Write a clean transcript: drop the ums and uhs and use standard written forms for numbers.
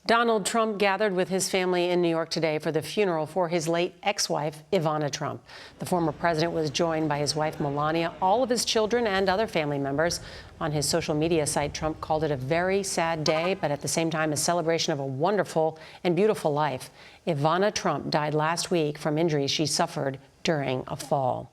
Donald Trump gathered with his family in New York today for the funeral for his late ex-wife, Ivana Trump. The former president was joined by his wife, Melania, all of his children, and other family members. On his social media site, Trump called it a very sad day, but at the same time, a celebration of a wonderful and beautiful life. Ivana Trump died last week from injuries she suffered during a fall.